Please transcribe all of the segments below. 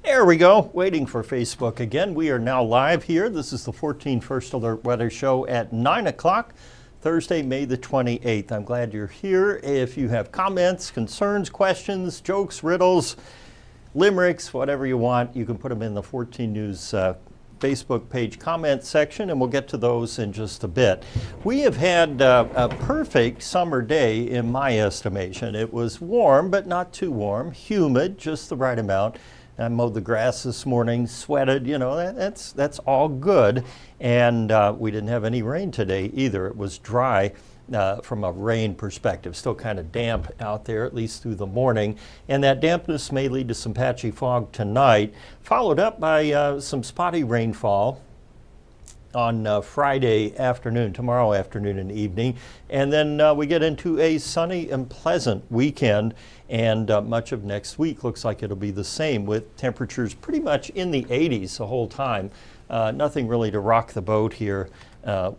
There we go, waiting for Facebook again. We are now live here. This is the 14First Alert Weather Show at 9 o'clock, Thursday, May the 28th. I'm glad you're here. If you have comments, concerns, questions, jokes, riddles, limericks, whatever you want, you can put them in the 14 News Facebook page comment section, and we'll get to those in just a bit. We have had a perfect summer day in my estimation. It was warm, but not too warm, humid, just the right amount. I mowed the grass this morning, sweated, you know, that's all good. And we didn't have any rain today either. It was dry from a rain perspective, still kind of damp out there, at least through the morning. And that dampness may lead to some patchy fog tonight, followed up by some spotty rainfall on Friday afternoon, tomorrow afternoon and evening. And then we get into a sunny and pleasant weekend, and much of next week looks like it'll be the same, with temperatures pretty much in the 80s the whole time. Nothing really to rock the boat here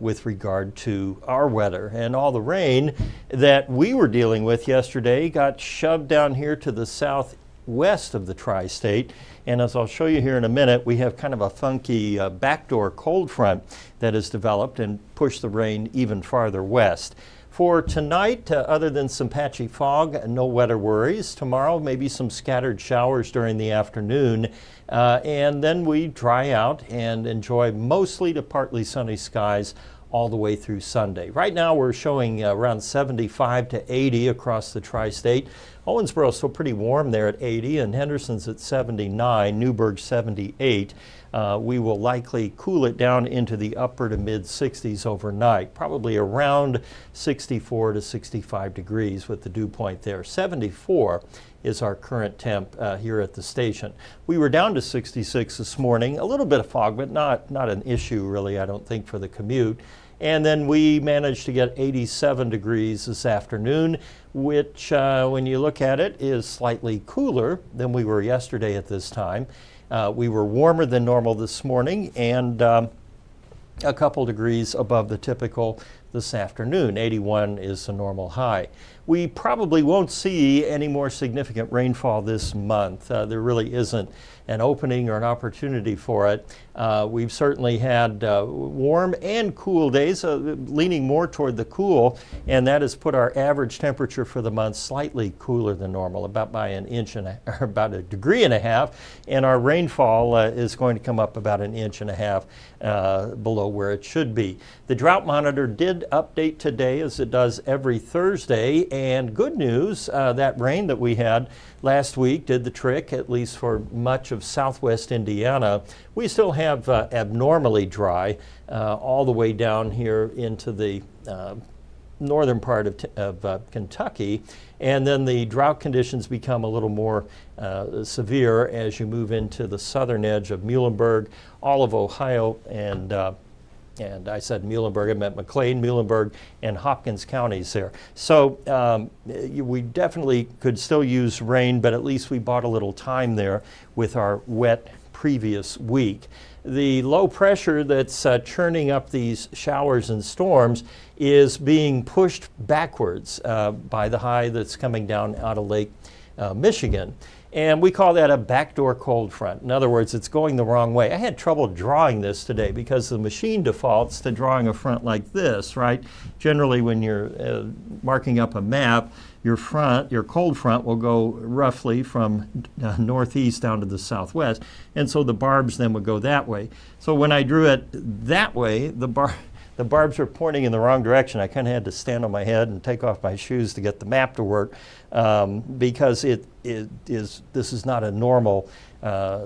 with regard to our weather. And all the rain that we were dealing with yesterday got shoved down here to the southwest of the tri-state. And as I'll show you here in a minute, we have kind of a funky backdoor cold front that has developed and pushed the rain even farther west. For tonight, other than some patchy fog, no weather worries. Tomorrow, maybe some scattered showers during the afternoon. And then we dry out and enjoy mostly to partly sunny skies all the way through Sunday. Right now we're showing around 75 to 80 across the tri-state. Owensboro is still pretty warm there at 80, and Henderson's at 79, Newburgh 78. We will likely cool it down into the upper to mid 60s overnight, probably around 64 to 65 degrees with the dew point there. 74 is our current temp here at the station. We were down to 66 this morning, a little bit of fog, but not an issue really, I don't think, for the commute. And then we managed to get 87 degrees this afternoon, which when you look at it is slightly cooler than we were yesterday at this time. We were warmer than normal this morning, and a couple degrees above the typical this afternoon. 81 is the normal high. We probably won't see any more significant rainfall this month. There really isn't an opening or an opportunity for it. We've certainly had warm and cool days, leaning more toward the cool, and that has put our average temperature for the month slightly cooler than normal, about by an inch and or about a degree and a half, and our rainfall is going to come up about an inch and a half below where it should be. The drought monitor did update today, as it does every Thursday, and good news, that rain that we had last week did the trick, at least for much of southwest Indiana. We still have abnormally dry all the way down here into the northern part of Kentucky, and then the drought conditions become a little more severe as you move into the southern edge of Muhlenberg, all of Ohio, and I said Muhlenberg, I meant McLean, Muhlenberg, and Hopkins counties there. So we definitely could still use rain, but at least we bought a little time there with our wet previous week. The low pressure that's churning up these showers and storms is being pushed backwards by the high that's coming down out of Lake Michigan. And we call that a backdoor cold front. In other words, it's going the wrong way. I had trouble drawing this today because the machine defaults to drawing a front like this, right? Generally, when you're marking up a map, your cold front will go roughly from northeast down to the southwest, and so the barbs then would go that way. So when I drew it that way, the barbs were pointing in the wrong direction. I kind of had to stand on my head and take off my shoes to get the map to work because this is not a normal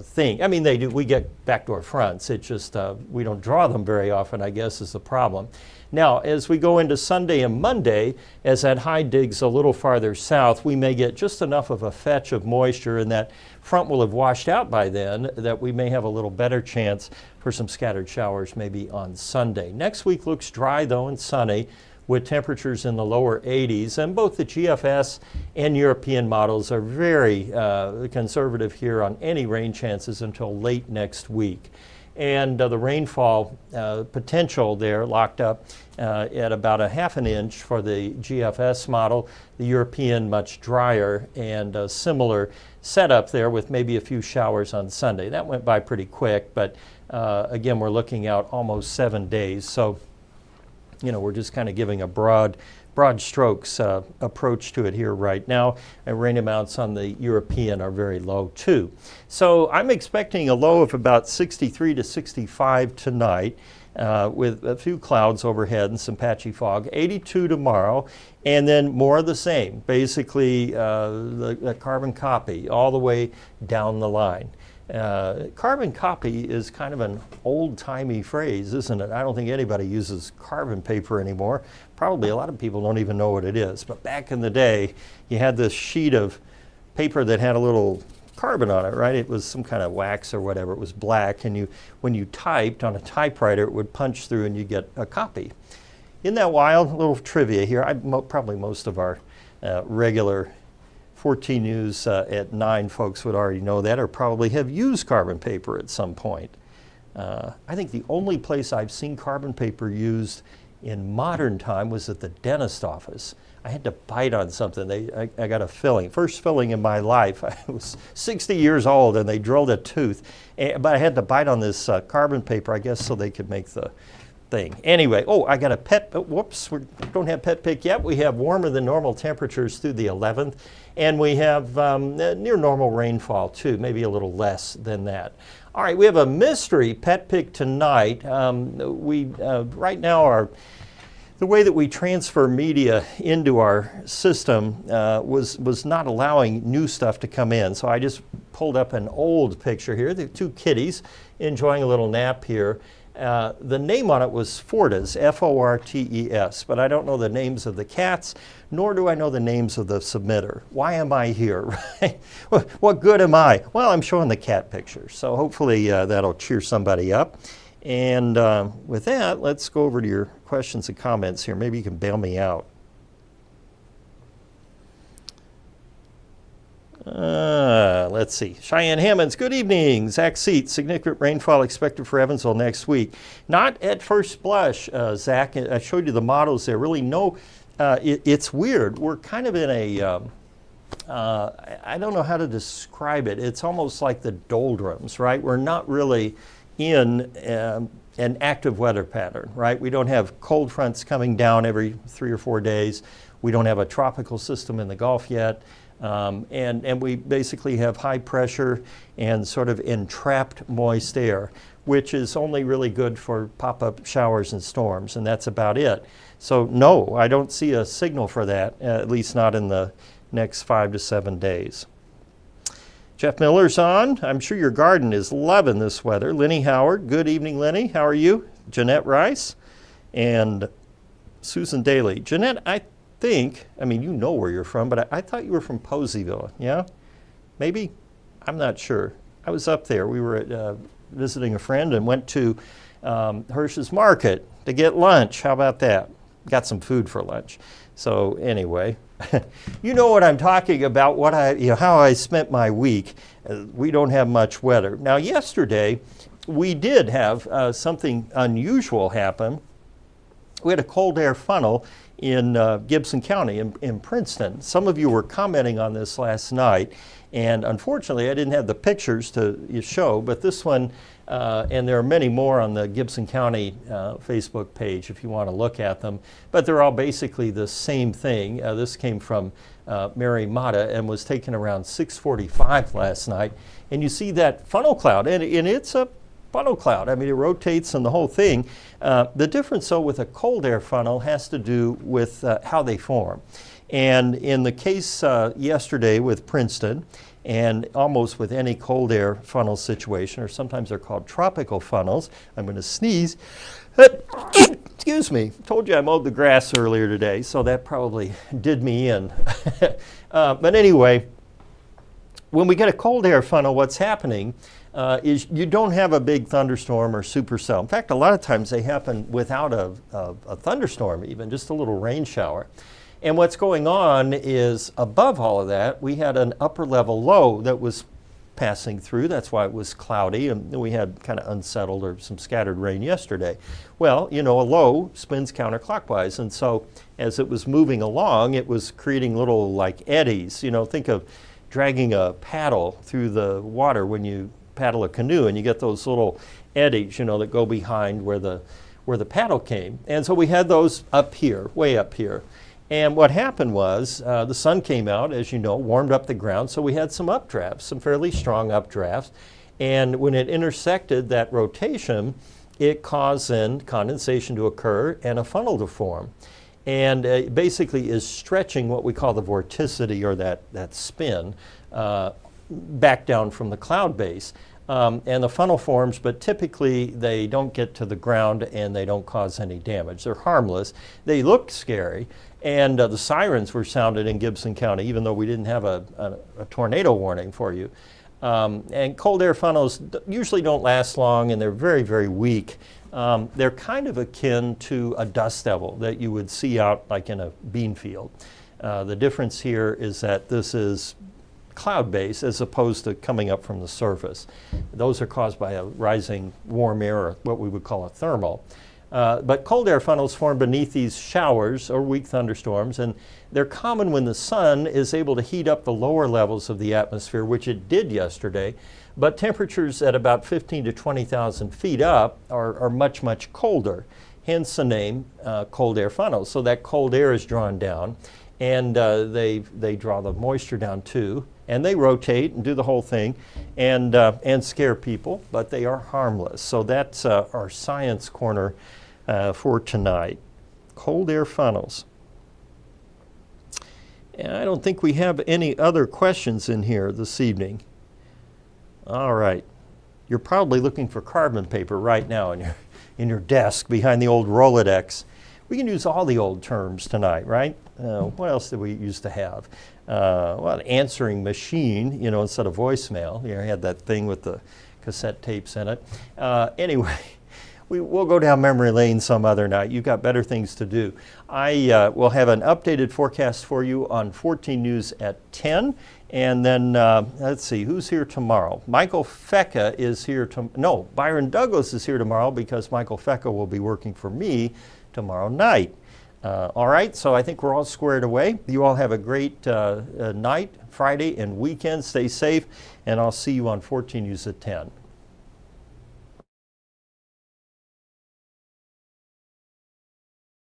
thing. I mean, we get backdoor fronts. It's just we don't draw them very often, I guess, is the problem. Now, as we go into Sunday and Monday, as that high digs a little farther south, we may get just enough of a fetch of moisture, and that front will have washed out by then, that we may have a little better chance for some scattered showers maybe on Sunday. Next week looks dry, though, and sunny, with temperatures in the lower 80s. And both the GFS and European models are very conservative here on any rain chances until late next week. and the rainfall potential there locked up at about a half an inch for the GFS model. The European much drier, and a similar setup there with maybe a few showers on Sunday. That went by pretty quick, but again, we're looking out almost 7 days. So, you know, we're just kind of giving a broad strokes approach to it here right now, and rain amounts on the European are very low too. So I'm expecting a low of about 63 to 65 tonight with a few clouds overhead and some patchy fog. 82 tomorrow, and then more of the same, basically the carbon copy all the way down the line. Carbon copy is kind of an old-timey phrase, isn't it? I don't think anybody uses carbon paper anymore. Probably a lot of people don't even know what it is. But back in the day, you had this sheet of paper that had a little carbon on it, right? It was some kind of wax or whatever. It was black, and when you typed on a typewriter, it would punch through and you get a copy. Isn't that wild? A little trivia here. Probably most of our regular 14 News at 9 folks would already know that, or probably have used carbon paper at some point. I think the only place I've seen carbon paper used in modern time was at the dentist office. I had to bite on something. I got a filling, first filling in my life. I was 60 years old and they drilled a tooth, but I had to bite on this carbon paper, I guess, so they could make the thing. Anyway, I got a pet, whoops, we don't have pet pick yet. We have warmer than normal temperatures through the 11th, and we have near normal rainfall too, maybe a little less than that. All right, we have a mystery pet pick tonight. Right now the way that we transfer media into our system was not allowing new stuff to come in. So I just pulled up an old picture here. The two kitties enjoying a little nap here. The name on it was Fortes, Fortes, but I don't know the names of the cats, nor do I know the names of the submitter. Why am I here, right? What good am I? Well, I'm showing the cat pictures, so hopefully that'll cheer somebody up. And with that, let's go over to your questions and comments here. Maybe you can bail me out. Let's see. Cheyenne Hammonds, good evening. Zach Seat, significant rainfall expected for Evansville next week. Not at first blush, Zach. I showed you the models there. Really, no, it's weird. We're kind of in a, I don't know how to describe it. It's almost like the doldrums, right? We're not really in an active weather pattern, right? We don't have cold fronts coming down every 3 or 4 days. We don't have a tropical system in the Gulf yet. And we basically have high pressure and sort of entrapped moist air, which is only really good for pop-up showers and storms, and that's about it. So no, I don't see a signal for that, at least not in the next 5 to 7 days. Jeff Miller's on. I'm sure your garden is loving this weather. Lenny Howard, good evening, Lenny. How are you? Jeanette Rice and Susan Daly. Jeanette, I mean, you know where you're from, but I thought you were from Poseyville, yeah? Maybe? I'm not sure. I was up there. We were visiting a friend and went to Hirsch's Market to get lunch. How about that? Got some food for lunch. So anyway, you know what I'm talking about, how I spent my week. We don't have much weather. Now, yesterday, we did have something unusual happen. We had a cold air funnel in Gibson County in Princeton. Some of you were commenting on this last night, and unfortunately I didn't have the pictures to show, but this one, and there are many more on the Gibson County Facebook page if you want to look at them, but they're all basically the same thing. This came from Mary Mata and was taken around 6:45 last night, and you see that funnel cloud, and it's a funnel cloud. I mean, it rotates and the whole thing. The difference, though, with a cold air funnel has to do with how they form. And in the case yesterday with Princeton, and almost with any cold air funnel situation, or sometimes they're called tropical funnels. I'm going to sneeze. Excuse me. Told you I mowed the grass earlier today, so that probably did me in. But anyway, when we get a cold air funnel, what's happening is you don't have a big thunderstorm or supercell. In fact, a lot of times they happen without a thunderstorm even, just a little rain shower. And what's going on is above all of that, we had an upper level low that was passing through. That's why it was cloudy, and we had kind of unsettled or some scattered rain yesterday. Well, a low spins counterclockwise, and so as it was moving along, it was creating little like eddies. Think of dragging a paddle through the water when you paddle a canoe, and you get those little eddies, that go behind where the paddle came. And so we had those up here, way up here. And what happened was the sun came out, as you know, warmed up the ground, so we had some updrafts, some fairly strong updrafts. And when it intersected that rotation, it caused then condensation to occur and a funnel to form. And it basically is stretching what we call the vorticity, or that spin, back down from the cloud base. And the funnel forms, but typically they don't get to the ground and they don't cause any damage. They're harmless. They look scary. And the sirens were sounded in Gibson County, even though we didn't have a tornado warning for you. And cold air funnels usually don't last long, and they're very, very weak. They're kind of akin to a dust devil that you would see out like in a bean field. The difference here is that this is cloud-based as opposed to coming up from the surface. Those are caused by a rising warm air, or what we would call a thermal. But cold air funnels form beneath these showers or weak thunderstorms, and they're common when the sun is able to heat up the lower levels of the atmosphere, which it did yesterday. But temperatures at about 15 to 20,000 feet up are much, much colder, hence the name cold air funnels. So that cold air is drawn down, and they draw the moisture down too, and they rotate and do the whole thing and scare people, but they are harmless. So that's our science corner for tonight. Cold air funnels. And I don't think we have any other questions in here this evening. All right. You're probably looking for carbon paper right now in your desk behind the old Rolodex. We can use all the old terms tonight, right? What else did we used to have? An answering machine, instead of voicemail. I had that thing with the cassette tapes in it. Anyway, we'll go down memory lane some other night. You've got better things to do. I will have an updated forecast for you on 14 News at 10. And then, let's see, who's here tomorrow? Michael Fecka is here. Byron Douglas is here tomorrow because Michael Fecka will be working for me tomorrow night. All right, so I think we're all squared away. You all have a great night, Friday, and weekend. Stay safe, and I'll see you on 14 News at 10.